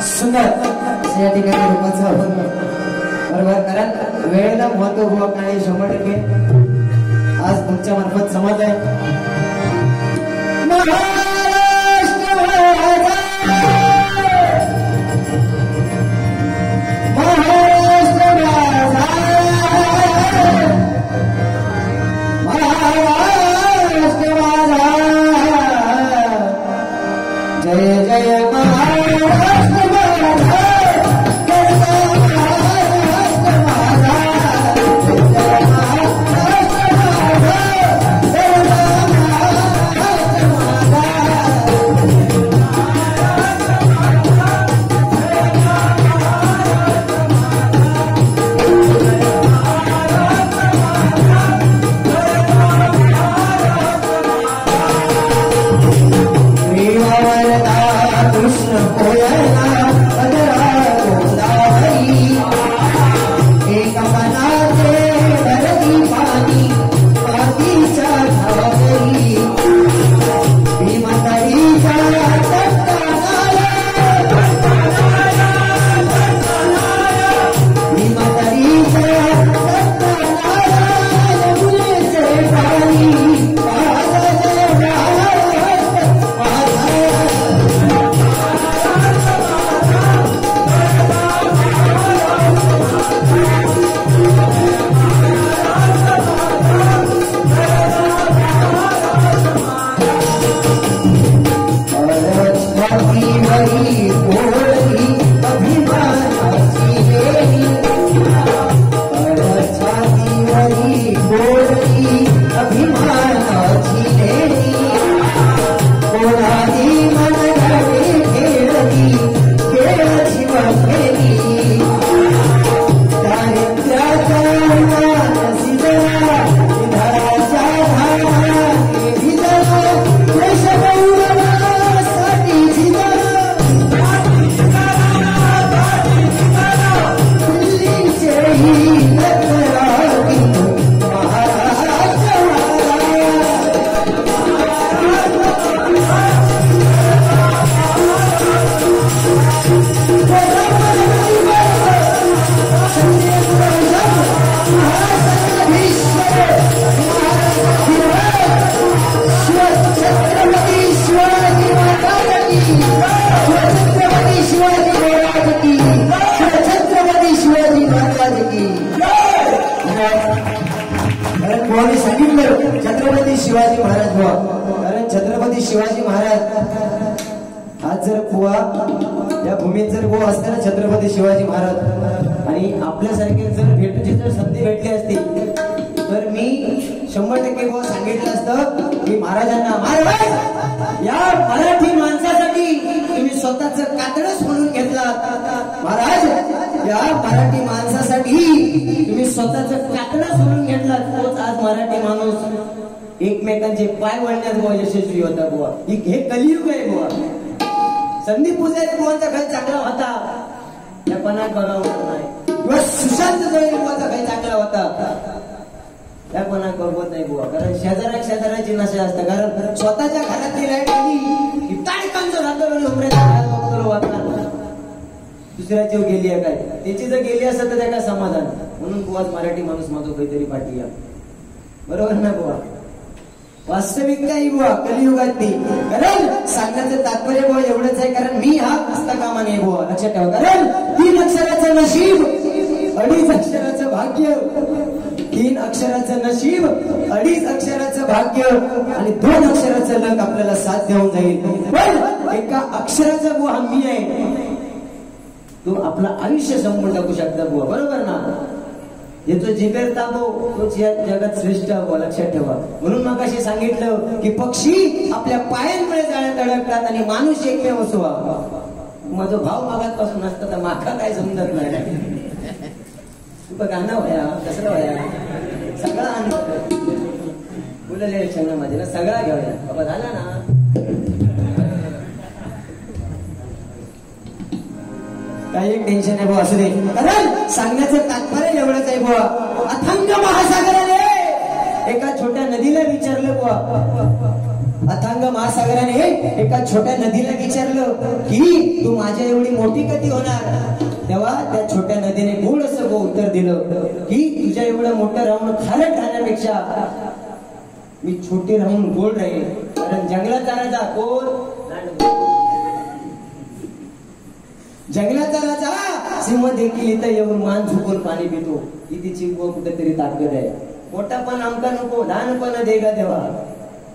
सुंदर या ठिकाणी रूपाचं बरोबर कारण वेळेला महत्व हुआ काही 100% आज तुमच्या मार्फत समजलंय जय जय छत्रपती शिवाजी महाराज बुवा कारण छत्रपती शिवाजी महाराज आज जर बुवा या भूमीत जर बुवा असते ना छत्रपती शिवाजी महाराज आणि आपल्यासारखे जर भेटूची जर संधी भेटली असती तर मी 100% बुवा सांगितलं असतं की महाराजांना महाराज या मराठी माणसासाठी तुम्ही स्वतःचं कातडच म्हणून घेतलात महाराज या मराठी माणसासाठी तुम्ही स्वतःचं कातडच म्हणून घेतलात तोच आज मराठी माणूस एकमेकांचे पाय वळण्यात बुवा यशस्वी होता बुवा हे कलियुग आहे बुवा संधी पुजारी बुवांचा काही चांगला होता त्या पणात बघावं नाही किंवा सुशांत जवळ बुवाचा काही चांगला होता त्या पणात बघवत नाही बुवा कारण शेजाराची नशा असतात कारण स्वतःच्या घरातली लाईट आली की ताडकांचं राहतो दुसऱ्या जीव गेली आहे काय त्याची जर गेली असत तर त्या काय समाधान म्हणून बुवाच मराठी माणूस माझं काहीतरी पाठी या बरोबर ना बुवा वास्तविकता ही बुवा कलियुगात नाही कारण सांगण्याचं तात्पर्य बुवा एवढंच आहे कारण मी हा असता कामा नाही बुवा लक्षात ठेवा कारण 3 अक्षराचं नशीब 2.5 अक्षराचं भाग्य 3 अक्षराचं नशीब, 2.5 अक्षराचं भाग्य आणि 2 अक्षराचं लक आपल्याला साथ देऊन जाईल. पण एका अक्षराचा बुवा मी आहे, तो आपलं आयुष्य संपून टाकू शकता बुवा. बरोबर ना? याचं जिगर ताबो तोच या जगात श्रेष्ठ हवं, लक्षात ठेवा. म्हणून मग अशी सांगितलं की पक्षी आपल्या पायांमुळे जाळ्यात अडकतात आणि माणूस एकमेव असवा. माझा भाव मागातपासून असतं तर माका काय समजत नाही. तू गाणं व्हाया, कसं व्हाया, सगळा बोलले क्षणामध्ये ना सगळा घेऊया बाबा. झाला ना? काही एक टेन्शन आहे बुवा, असू दे. कारण सांगण्याचं तात्पर्य एवढंच आहे बुवा. अथांग महासागराने एका छोट्या नदीला विचारलं बुवा. अथांग महासागराने एका छोट्या नदीला विचारलं की तू माझ्या एवढी मोठी कधी होणार. तेव्हा त्या छोट्या नदीने गोड असं उत्तर दिलं की तुझ्या एवढं मोठं राहून खारट राहण्यापेक्षा मी छोटी राहून गोड राहील. कारण जंगलाचा राजा कोण? जंगलाचा राजा सिंह देखील इथं येऊन मान झुकून पाणी पितो. ही तिची कुठेतरी ताकद आहे. मोठा पण आमका नको, लहानपण देगा देवा.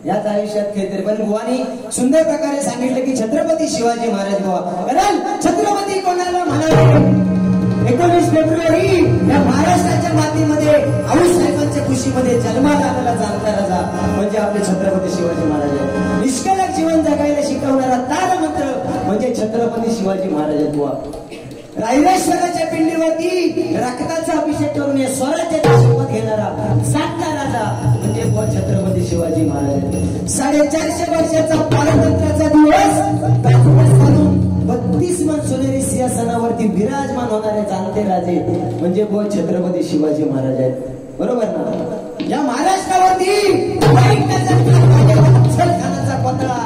याच आयुष्यात खेळते. पण बुवानी सुंदर प्रकारे सांगितलं की छत्रपती शिवाजी महाराज बुवा. कारण छत्रपती कोणाला म्हणाले? 19 फेब्रुवारी या महाराष्ट्राच्या मातीमध्ये आऊसाहेबांच्या खुशीमध्ये जन्माला आलेला जाणता राजा म्हणजे आपले छत्रपती शिवाजी महाराज आहे. निष्कलंक जीवन जगायला शिकवणारा तारमंत्र म्हणजे छत्रपती शिवाजी महाराज बुवा. रायरेश्वराच्या पिंडीवरती रक्ताचा अभिषेक करून या स्वराज्याची शपथ घेणारा सातला राजा म्हणजे बुवा छत्रपती शिवाजी महाराज. 450 वर्षाचा पारतंत्र्याचा दिवस 32 मन सोनेरी सिंहासनावरती विराजमान होणारे जाणते राजे म्हणजे बुवा छत्रपती शिवाजी महाराज आहेत. बरोबर ना? या महाराष्ट्रावरती खानाचा पतळा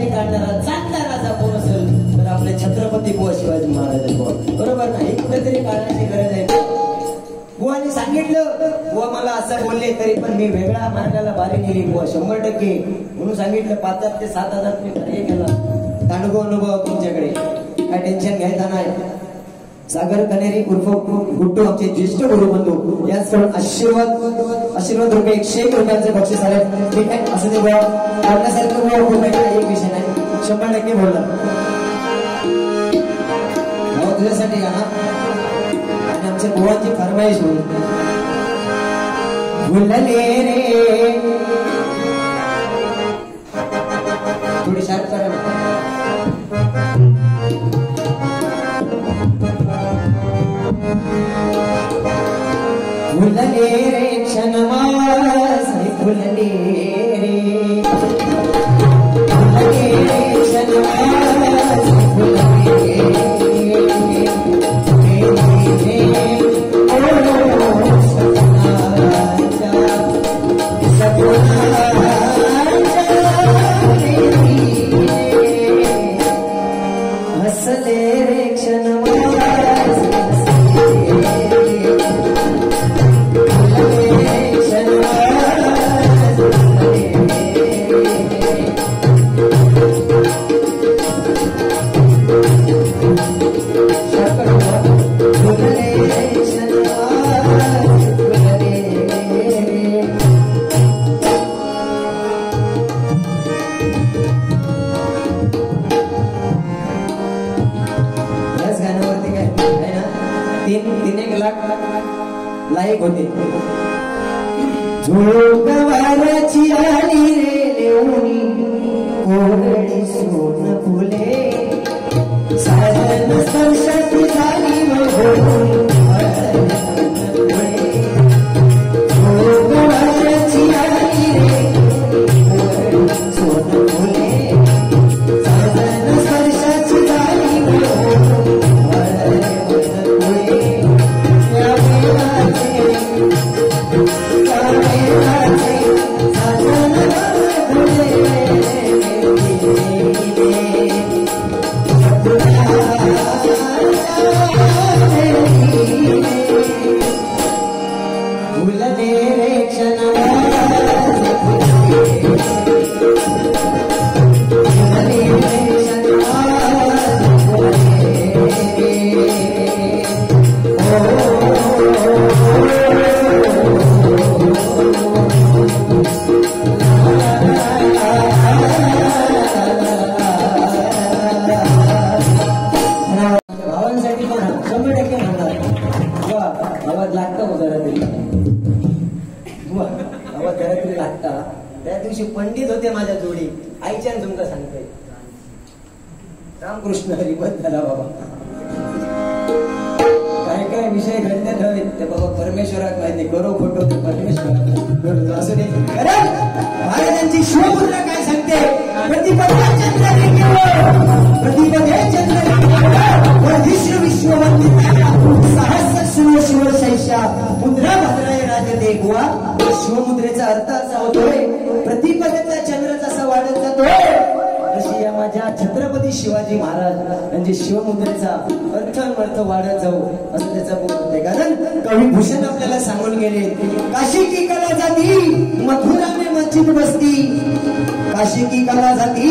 काढणारा जाणता राजा कोण असेल तर आपले छत्रपती बुवा शिवाजी महाराज बुवा. बरोबर ना? हे कुठेतरी काढण्याची गरज आहे. बुवाने सांगितलं बुवा मला असं बोलले तरी पण मी वेगळ्या मार्गाला बारी नेली बुवा 100%. म्हणून सांगितलं 5,000 ते 7,000 मी हे केला. अनुभव तुमच्याकडे काय टेन्शन घ्यायचा नाही. सागर कनेरी उर्फ गुड्डू आमचे ज्येष्ठ गुरुबंधू यांच्याकडून आशीर्वाद रुपये 101 रुपयांचे बक्षीस आले. ठीक आहे, असं ते बुवा बोलण्यासारखं बुवा बोलायला एक विषय नाही. 100% बोलला तुझ्यासाठी गाणं आणि आमच्या बुवांची फरमाईश होईल. भुलले रे थोडी शार्प करा. भुलले रे क्षणमास भुलले रे, भुलले रे क्षणमास भुलले लायक होते. झुळूकवाराची आली रे लेऊनी कोरडी सोन फुले साजन स्पर्शात झाली झुळूकवाराची आली रे कोरडी सोन फुले साजन स्पर्शाची झाली आवाज लागतो हो जरा तरी आवाज जरा तरी लागता. त्या दिवशी पंडित होते माझ्या जोडी, आईच्यान तुमका सांगते. रामकृष्ण हरिपत झाला बाबा. काय काय विषय घडण्यात हवे ते बाबा परमेश्वरात माहिती. करो खोटो ते परमेश्वर असं नाही. महाराजांची शिवमुद्रा काय सांगते? प्रतिपदे चंद्र विश्ववंदिता सहस्र सूर्य शिव शैषा मुद्रा भद्राय राजते गोवा. शिवमुद्रेचा अर्थ असा होतोय, प्रतिपदेचा चंद्र जसा वाढत जातोय तशी या माझ्या छत्रपती शिवाजी महाराज म्हणजे शिवमुद्रेचा अर्थ वाढत जाऊ असं त्याचा बोल होते. कारण कवी भूषण आपल्याला सांगून गेले, काशी की कला जाती मथुरा में मस्जिद बसती, काशी की कला जाती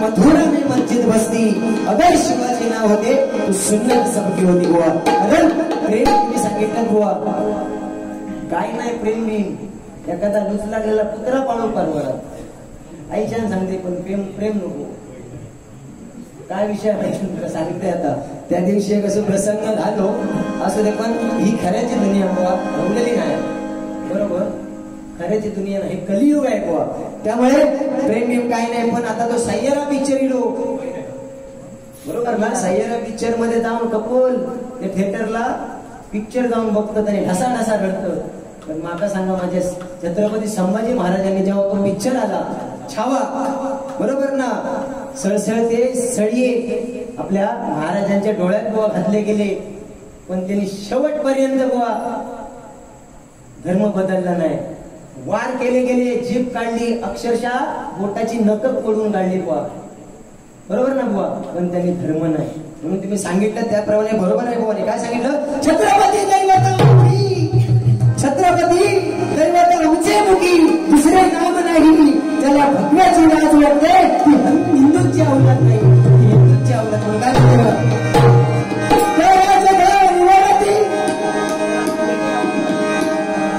मथुरा में मस्जिद बसती, अगर शिवाजी ना होते तो सुन्नत सबकी होती गोवा. कारण प्रेम तुम्ही सांगितलं गोवा काय नाही. प्रेम मी एखादा लूच लागलेला कुत्रा पाळू परवडत. आईच्यान सांगते पण प्रेम प्रेम नको. काय विषय तुला सांगते आता. त्या दिवशी कसं प्रसंग झालो असं ते, पण ही खऱ्याची दुनिया गोवा रमलेली नाही. बरोबर, खऱ्याची दुनिया नाही, कलियुग आहे गोवा. त्यामुळे प्रेम काय नाही. पण आता तो सय्यरा पिक्चर इलो बरोबर ना. सय्यरा पिक्चर मध्ये जाऊन कपोल ते थिएटरला पिक्चर जाऊन बघतात आणि ढसा ढसा रडतं. पण माका सांगा, माझ्या छत्रपती संभाजी महाराजांनी जेव्हा तो पिक्चर आला छावा बरोबर ना, सळसळते सळिये आपल्या महाराजांच्या डोळ्यात गोवा घातले गेले, पण त्यांनी शेवटपर्यंत गोवा धर्म बदलला नाही. वार केले गेले, जीभ काढली, अक्षरशः बोटाची नकं पडून काढली बुवा बरोबर ना बुवा, पण त्यांनी धर्म नाही. म्हणून तुम्ही सांगितलं त्याप्रमाणे बरोबर आहे बुवाने. काय सांगितलं? छत्रपती दैवत, छत्रपती दैवत आमचे मुखी दुसरे नाम नाही. त्याला भगव्याची लाज वाटते ती हिंदूंची अवलाद नाही, ती हिंदूंची अवलाद.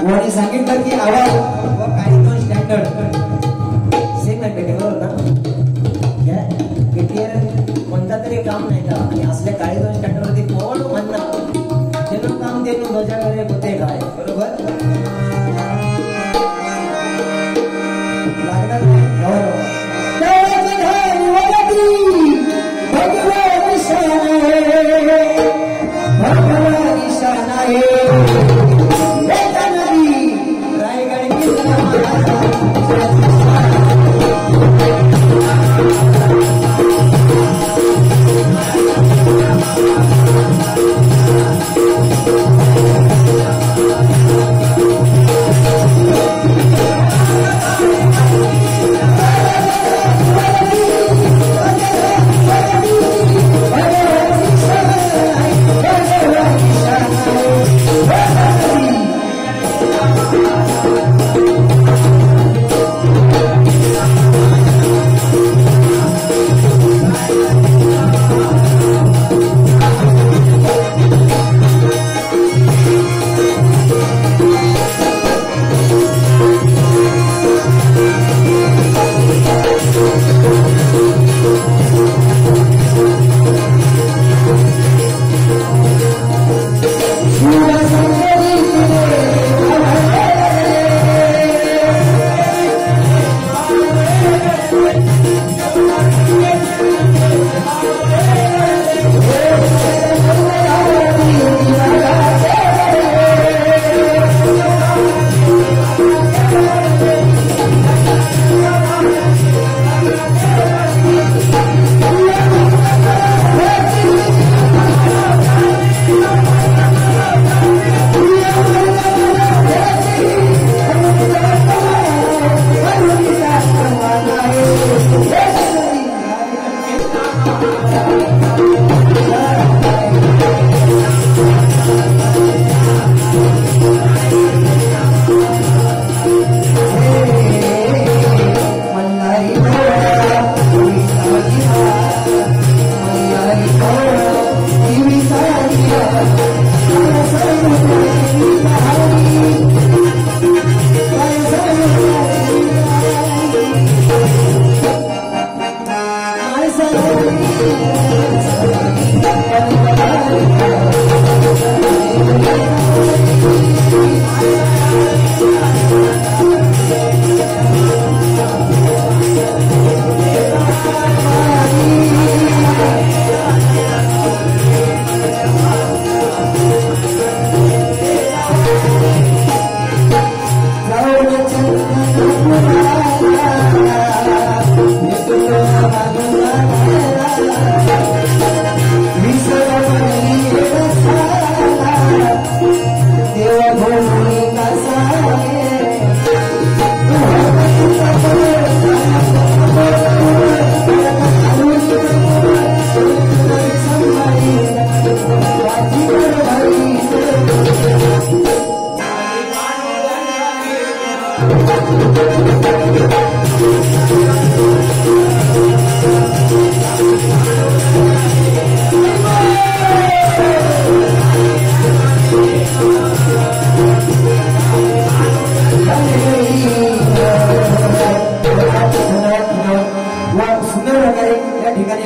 काय सांगितलं की आवाज काही दोन स्टँडर्ड सेम आहे पेटे बरोबर ना. पेटीवर कोणता तरी काम नाही का, आणि असल्या काही दोन स्टँडर्ड वरती कोण म्हणणार ते काम देणं मजाकडे होते काय बरोबर लागणार नाही.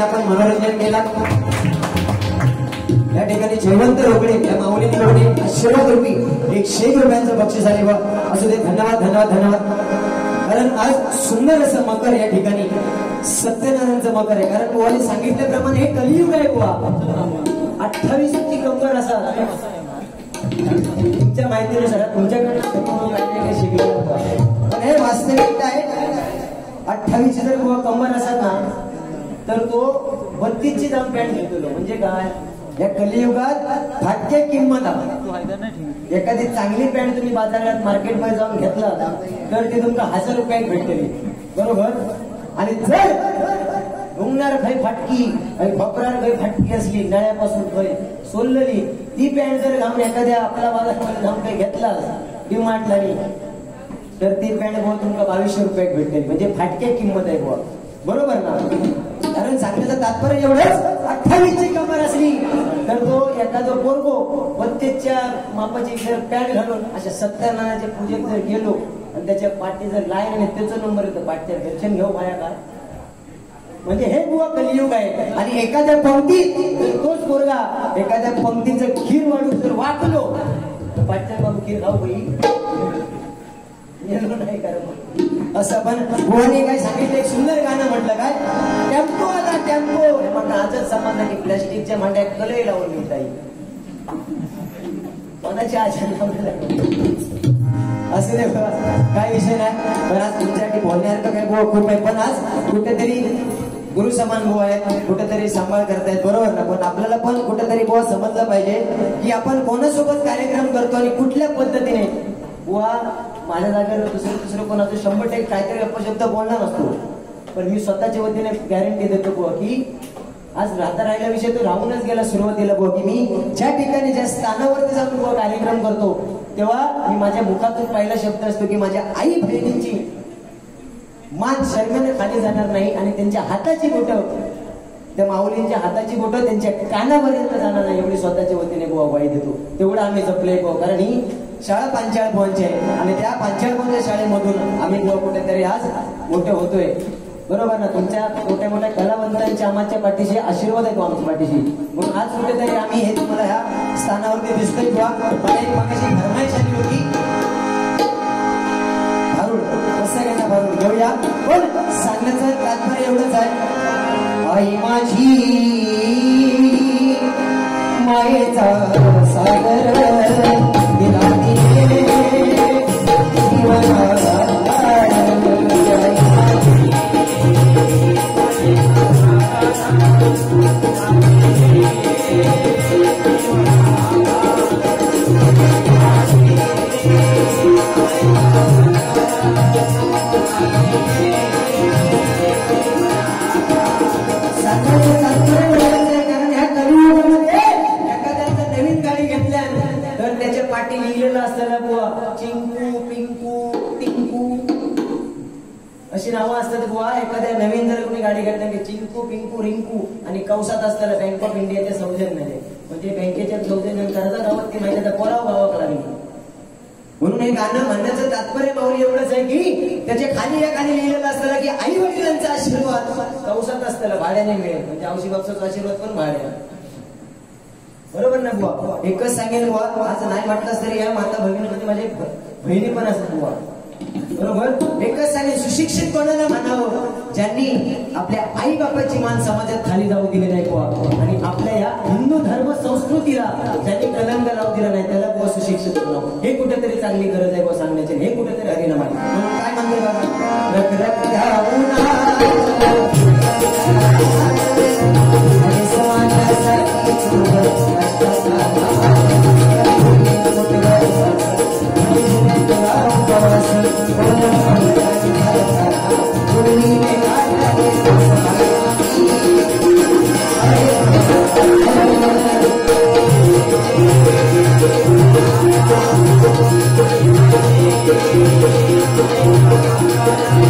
आपण मनोरंजन केला। या ठिकाणी जयवंत रोकडे या माऊलींकडे आशीर्वाद रूपी 101 रुपयांचं बक्षीस आले बा। असू दे, धन्यवाद धन्यवाद धन्यवाद। कारण आज सुंदर असं मकर या ठिकाणी सत्यनारायणचं मकर आहे। कारण बुवाने सांगितल्याप्रमाणे हे कलियुग आहे बुवा। 28 ची कंबर असा तुमच्या माहितीनुसार तुमच्याकडे शिकलं पण हे वास्तविकता आहे। 28 जर बुवा कंबर असत ना तर तो 32 ची दाम पॅन्ट घेतो। म्हणजे काय, या कलियुगात फाटक्या किंमत आहे। एखादी चांगली पॅन्ट तुम्ही बाजारात मार्केटमध्ये जाऊन घेतला तर ती तुमका 1000 रुपयात भेटते, बरोबर। आणि जर डोंगणार खाई फाटकी आणि बपरार खाई फाटकी असली, नळ्यापासून खाई सोललेली ती पॅन्ट जर घालून एखाद्या आपल्या बाजारामध्ये जाऊन काही घेतला डिमार्टला तर ती पॅन्ट बुवा तुमका 2200 रुपयात भेटते। म्हणजे फाटक्या किंमत आहे बुवा, बरोबर ना। कारण सांगण्याचं तात्पर्य एवढंच, 28 ची कंबर असली तर तो एखादा पोरगो 32च्या मापाची जर पॅन्ट घालून अशा सत्यनारायणाच्या पूजेत जर गेलो आणि त्याच्या पाठी जर लाईन आणि त्याचा नंबर येतो पाठच्या दर्शन घेऊ पाया काय, म्हणजे हे बुवा कलियुग आहे। आणि एखाद्या पंक्तीत तोच पोरगा एखाद्या पंक्तीचं खीर वाढून जर वाकलो तर पाठच्या बाबू खीर खाऊ बाई नाही कारण असं। पण बुवाने काय सांगितलं, एक सुंदर गाणं म्हटलं काय, टेम्पो आला टेम्पो म्हणता आजच समाजाने प्लास्टिकच्या मांड्या कलई लावून मिळता येईल कोणाच्या आशा असं नाही काय विषय नाही। पण आज तुमच्यासाठी बोलण्यासारखं काय बुवा खूप आहे। पण आज कुठेतरी गुरु समान बुवा आहेत, कुठेतरी सांभाळ करतायत, बरोबर ना। पण आपल्याला पण कुठेतरी बुवा समजलं पाहिजे की आपण कोणासोबत कार्यक्रम करतो आणि कुठल्या पद्धतीने। बुवा माझ्या जागेवर दुसरं कोणाचं 100% काहीतरी अपशब्द बोलणार नसतो, पण मी स्वतःच्या वतीने गॅरंटी देतो बुवा की आज राहता राहिला विषय तो राहूनच गेला सुरुवातीला बुवा की मी ज्या ठिकाणी ज्या स्थानावरती जाऊन बुवा कार्यक्रम करतो तेव्हा मी माझ्या मुखातून पहिला शब्द असतो की माझ्या आई बहिणींची मान शर्मेने खाली जाणार नाही आणि त्यांच्या हाताची बोटं, त्या माऊलींच्या हाताची बोटं त्यांच्या कानापर्यंत जाणार नाही एवढी स्वतःच्या वतीने बुवा ग्वाही देतो। तेवढं आम्ही जपलंय बुवा, कारण ही शाळा पांचाळ भुवनची आहे आणि त्या पांचाळ भुवनच्या शाळेमधून आम्ही बुवा कुठेतरी आज मोठे होतोय, बरोबर ना। तुमच्या मोठ्या मोठ्या कलावंतांच्या आमच्या पाठीशी आशीर्वाद आहे तो आमच्या पाठीशी, म्हणून आज कुठेतरी आम्ही हे तुम्हाला ह्या स्थानावरती दिसतोय बुवा। मला एक मगाशी फरमाईश आली होती भारूड, कसं काय ना भारूड घेऊया। पण सांगण्याचं तात्पर्य एवढंच आहे, आई माझी मायेचा सागर दिला अशी नावं असतात बुवा। एखाद्या नवीन जर कोणी गाडी घेतल्या की चिंकू पिंकू रिंकू आणि कौसात असताना बँक ऑफ इंडियाच्या सौजन्याने, म्हणजे बँकेच्या सौजन्याने कर्जा गावात ती माहिती पोराव गावाक लागली। म्हणून हे गाणं म्हणण्याचं तात्पर्य माऊली एवढंच आहे की त्याच्या खाली या खाली लिहिलेलं असताना की आई वडिलांचा आशीर्वाद कौसात असताना भाड्याने मिळेल, म्हणजे औषधी बाबसाचा आशीर्वाद पण भाड्या, बरोबर ना बुवा। एकच सांगेल बुवा, असं नाही म्हटलं तरी या माता भगिनीमध्ये माझे बहिणी पण असतात बुवा, बरोबर। एकच सांगेल, सुशिक्षित कोणाला म्हणावं, ज्यांनी आपल्या आई बापाची मान समाजात खाली जाऊ दिली नाही बुवा, आणि आपल्या या हिंदू धर्म संस्कृतीला ज्यांनी कलंक लावू दिला नाही त्याला बुवा सुशिक्षित म्हणावं। हे कुठेतरी चांगली गरज आहे बुवा सांगण्याची, हे कुठेतरी हरिनाम आहे। म्हणून काय म्हणते बघा, रख रख Thank you.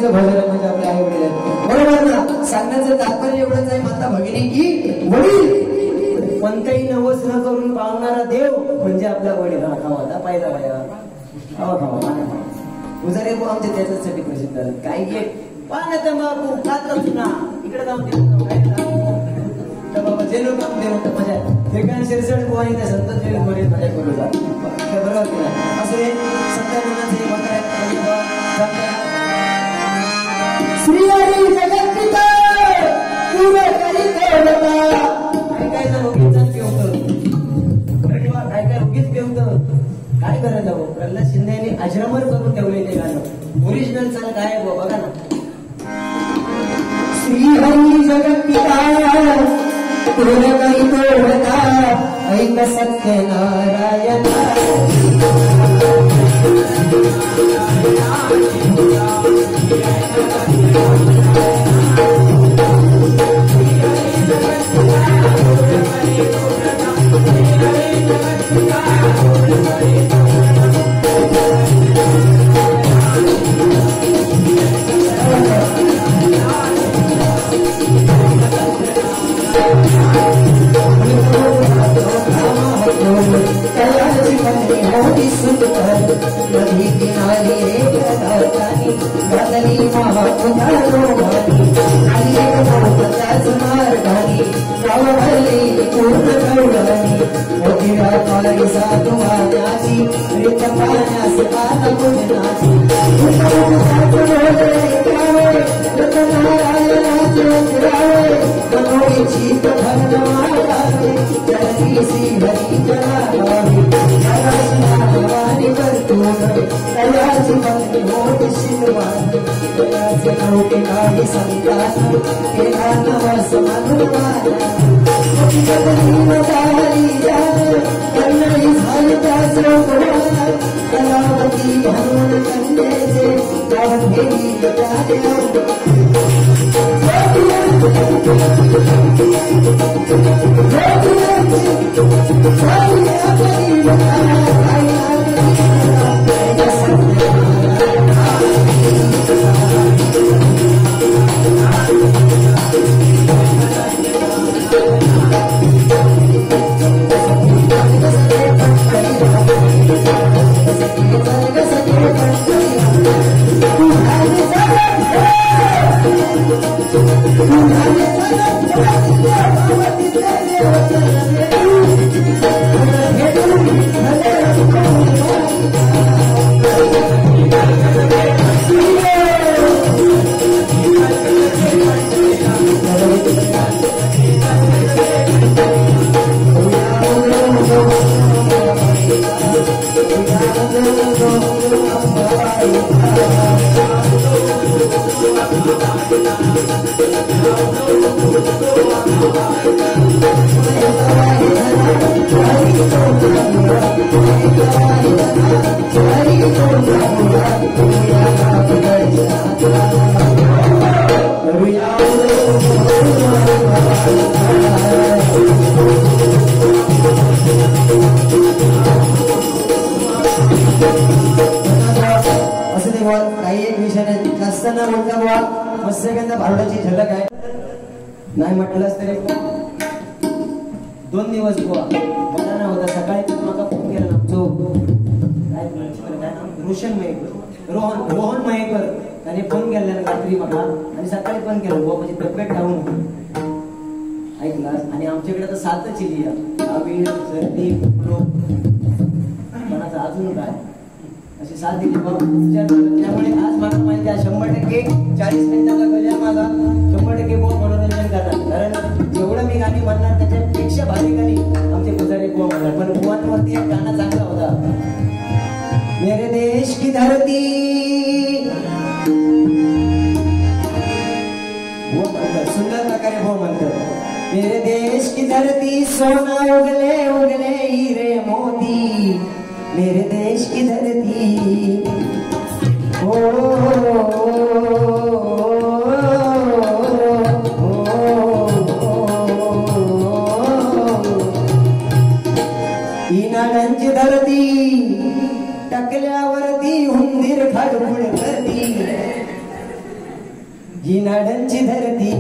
म्हणजे आपले आई वडील बरोबर ना. सांगण्याचं तात्पर्य एवढंच आहे माता भगिनी की वडील कोणताही नवस न करून पावणारा देव म्हणजे आपला वडील. हा खावा पाहिला खावा खावा उजारे आमचे त्याच्यासाठी प्रसिद्ध काय घे पाण्या तंबाखू खातच ना इकडे जाऊन बाबा जे लोक दे म्हणतात माझ्या ठिकाण शिरसड बुवानी त्या संत देवी मध्ये माझ्या करू जात बरोबर की नाही. असं हे सत्तर मनाचे श्री हरी जगत पिता पूर्ण करीत होता. काय जण उगीच पेवतं काय उगीच पेवतं काय करायचं हो. प्रल्हाद शिंदे यांनी अजरामर करून ठेवले ते गाणं ओरिजिनल चाल काय बघा ना. श्री हरी जगत पिता पूर्ण करीत होता ऐक सत्य नारायण भारुडाची झलक आहे नाही म्हटलंच तरी 2 दिवस बुवा मला ना होता. सकाळी मला फोन केला काय नाम रोहन मयेकर त्याने फोन केला रात्री मला आणि सकाळी पण केलं बुवा माझी तब्येत डाऊन ऐकला. आणि आमच्याकडे तर 7च चिली आम्ही सर्दी मनाचं अजून काय अशी 7 दिली त्यामुळे आज मला माहिती आहे 100% 40 मिनिटाचा गजर माझा 100% बुवा मनोरंजन करणार. कारण जेवढं मी गाणी म्हणणार त्याच्यापेक्षा भारी गाणी आमचे पुजारी बुवा म्हणणार. पण बुवांवरती एक गाणं चांगला होता. मेरे देश की धरती सुंदर प्रकारे बुवा म्हणतात. मेरे देश की धरती सोना उगले उगले हीरे मोती मेरे देश की धरती ओ ही नाडांची धरती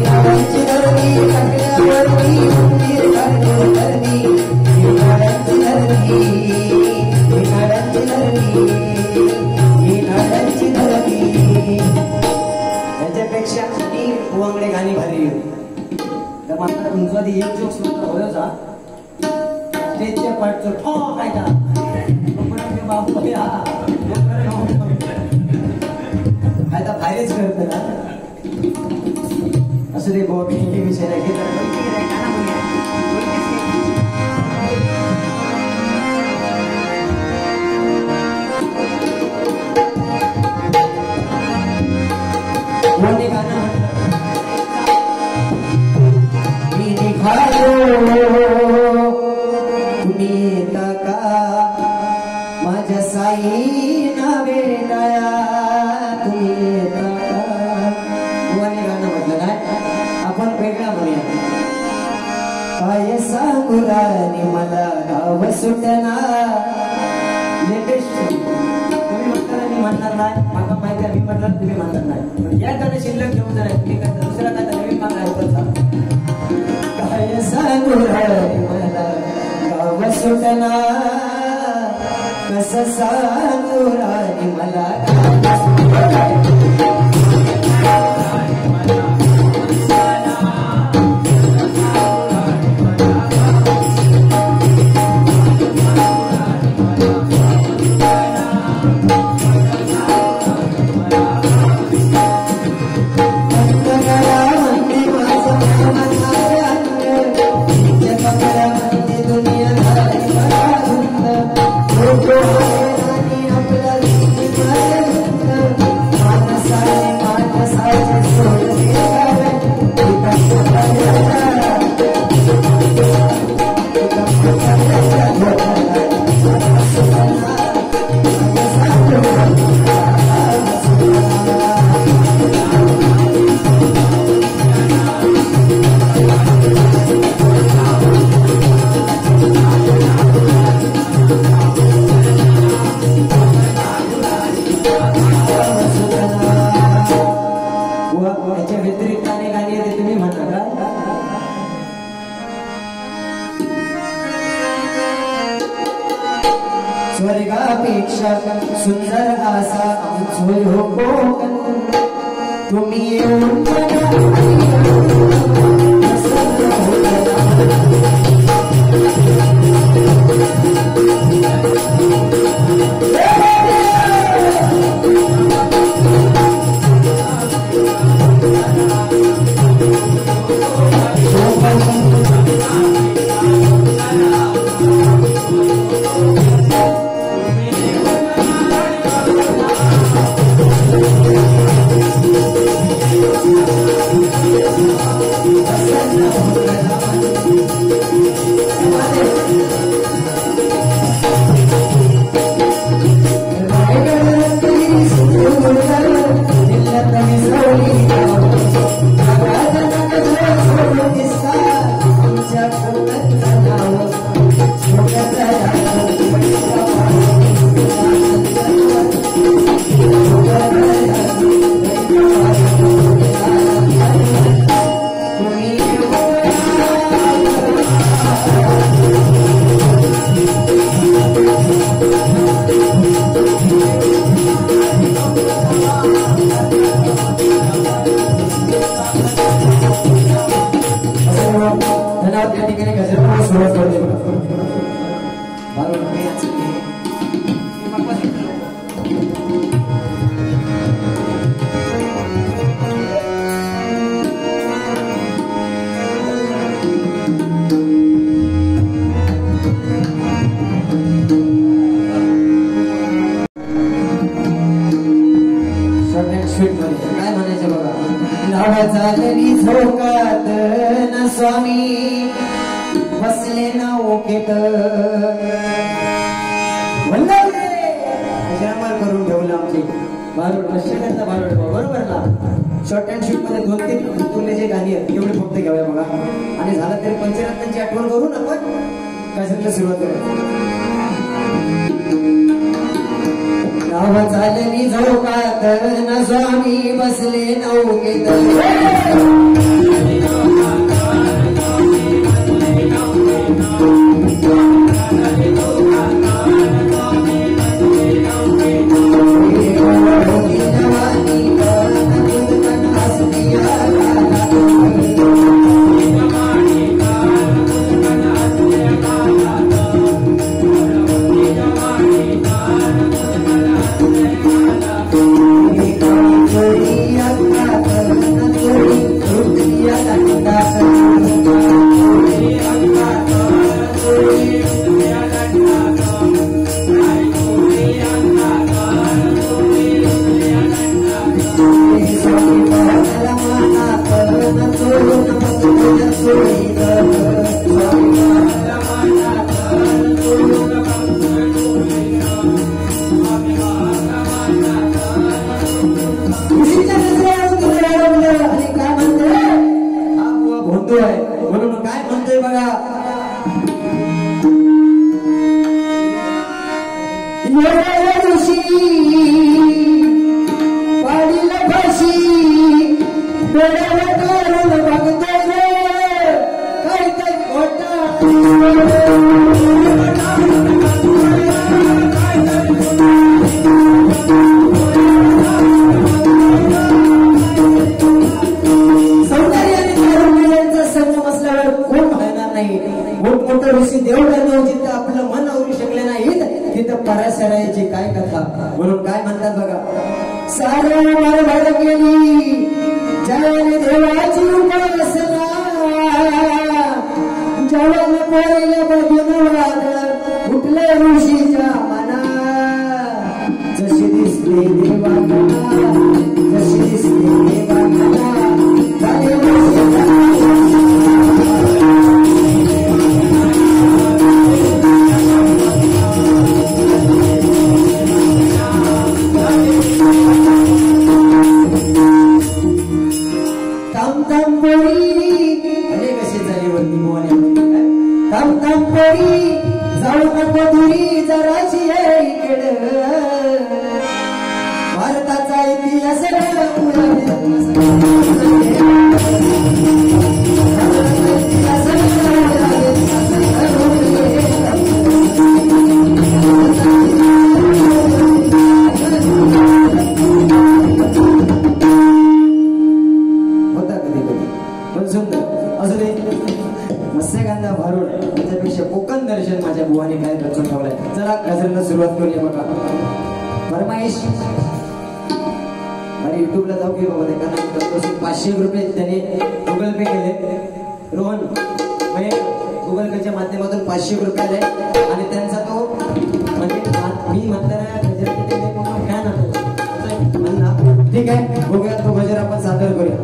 नाडांची धरती टाकल्यावरती मंदिर काढून धरती ही नाडांची धरती ही नाडांची धरती ही नाडांची धरती याच्यापेक्षा अनेक पुवांगडे गाणी भारी तर मात्र तुमचा ती एक जोक सुद्धा होयोचा स्टेजच्या पाठचं ठो काय का आता बाहेरच करत ना असं ते बहुत विषय आहे गाणं मी निघालो तुम्ही येता का माझ्या साई ना भेटाया तुम्ही येता का बुवाने गाणं म्हटलं नाही आपण वेगळा म्हणूया काय सांगू राणी मला गाव सुटना लेटेस्ट तुम्ही म्हणताना मी म्हणणार नाही मला माहिती आहे मी म्हटलं तुम्ही म्हणणार नाही या गाणं शिल्लक घेऊन जाणार तुम्ही काय दुसरा काय नवीन काम ऐकत काय सांगू राणी मला गाव सुटना कसं सांगू राणी मला स्वर्गापेक्षा सुंदर असा आमचो कोकण तुम्ही येऊन झोकात न स्वामी बसले ना ओकेत करून ठेवलं आमचे बारोड नशेचा बारोड बरोबर ना. शॉर्ट अँड शूट मध्ये 2-3 तुरलेचे गाणी आहेत एवढे फक्त घेऊया बघा आणि झालं तरी पंचरत्नांची आठवण करून आपण काय सुरुवात करूया. न स्वामी बसले नौकेत म्हणून काय म्हणतोय बघा पाडील फाशी डोळ्याला काढून बघतोय रे काही काही खोटा मोठमोठं ऋषी देवळांना जिथं आपलं मन आवरू शकले नाहीत तिथं पराशरायची काय कथा म्हणून काय म्हणतात बघा सारे बडबड केली जयाने देवाची उपासना जवान पोरीला बघून वादळ उठले ऋषीच्या मना जशी दिसली देवाना जशी दिसली देवाना जाऊ नको दुरी जराशी इकडे भारताचा इतिहास होता कधी कधी पण सुंदर अजून मत्स्यगंधा भारूड त्याच्यापेक्षा कोकण दर्शन माझ्या बुवाने काय रचून ठेवलंय चला गझलला सुरुवात करूया बघा फरमाईश अरे युट्यूबला जाऊ की बाबा कारण 500 रुपये त्याने गुगल पे केले रोहन गुगल पेच्या माध्यमातून 500 रुपये आले आणि त्यांचा तो म्हणजे मी म्हणताना फॅन होतो म्हणला ठीक आहे बघूया तो गजर आपण सादर करूया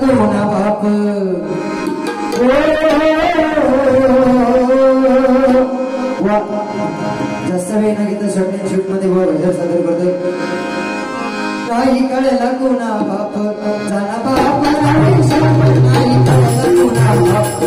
कोणा बाप जास्त वेळ ना घेता शॉर्ट शूट मध्ये गजर सादर करतोय काही कळला कोणा बाप जाना बाप नाही कळला कोणा बाप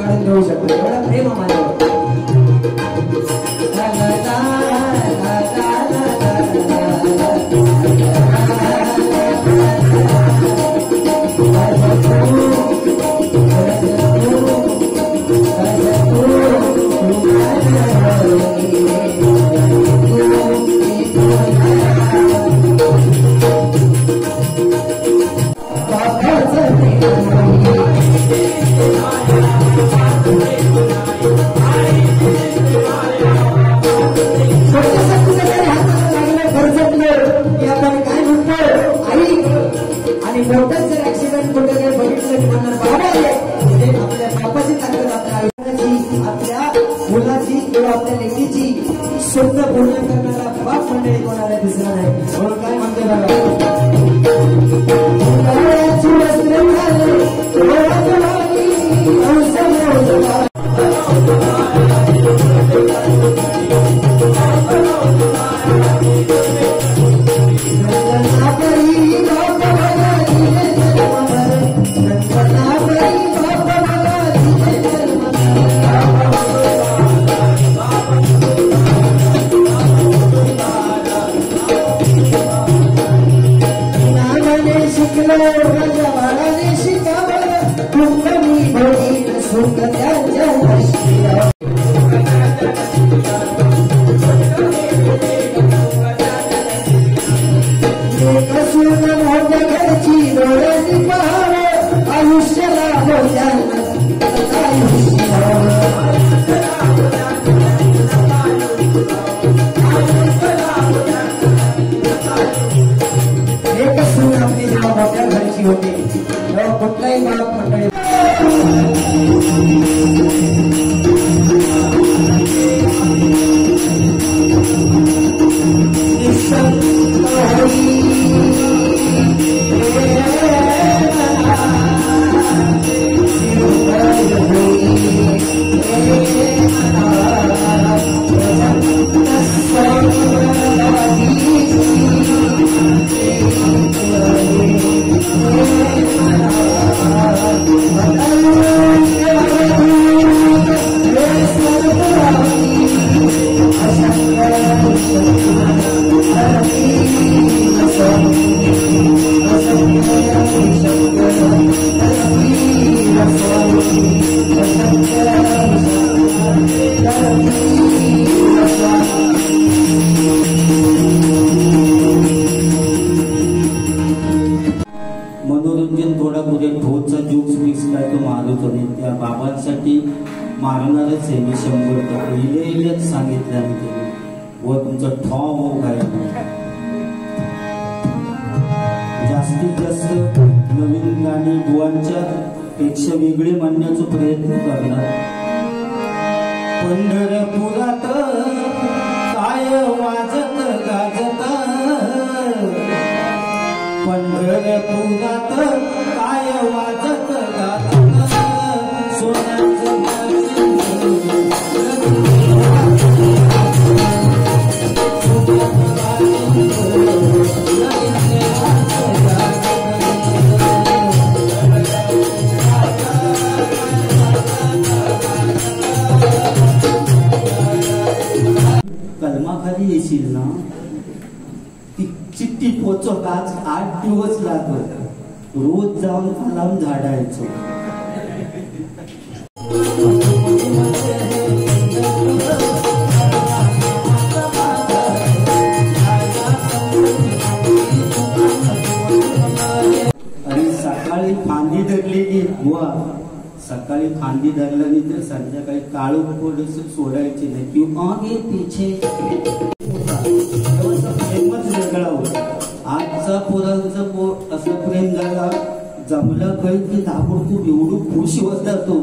काढून देऊ शकतो एवढा प्रेम माझ्यावर. मोठं जर ऍक्सिडेंट कुठे काही बघितलं की म्हणणार बाबा हे आपल्या बापाची ताकद आपल्या आयुष्याची आपल्या मुलाची किंवा आपल्या लेकीची स्वप्न पूर्ण करणारा बाप मंडळी कोणाला दिसला नाही. म्हणून काय म्हणते बघा कुठलाही बाप मंडळी मनोरंजन थोडा पुढे ठोचा जूक्स बिक्स काय तो मारत होते त्या बाबांसाठी मारणारच आहे मी 100%. इलेच सांगितलं मी ते व तुमचं ठॉ काय जास्तीत जास्त नवीन गाणी बुवांच्या पेक्षा वेगळे म्हणण्याचा प्रयत्न करणार. पंढरपुरात काय वाजत गाजत पंढरपुरात काय वाजत गाजत सोन्याचं कलमाखाली येशील ना ती चिठ्ठी पोचवत आज 8 दिवस लागत रोज जाऊन अलार्म झाडायचो. आणि सकाळी फांदी धरलेली बुवा सकाळी फांदी धरल्याने तर संध्याकाळी काळू थोडस सोडायचे नाही किंवा आगे पिछे प्रेमच वेगळा होता. आजचा पोरांचं असं प्रेम झाला जमलं काही की ताबडतोब एवढं खुश होता तो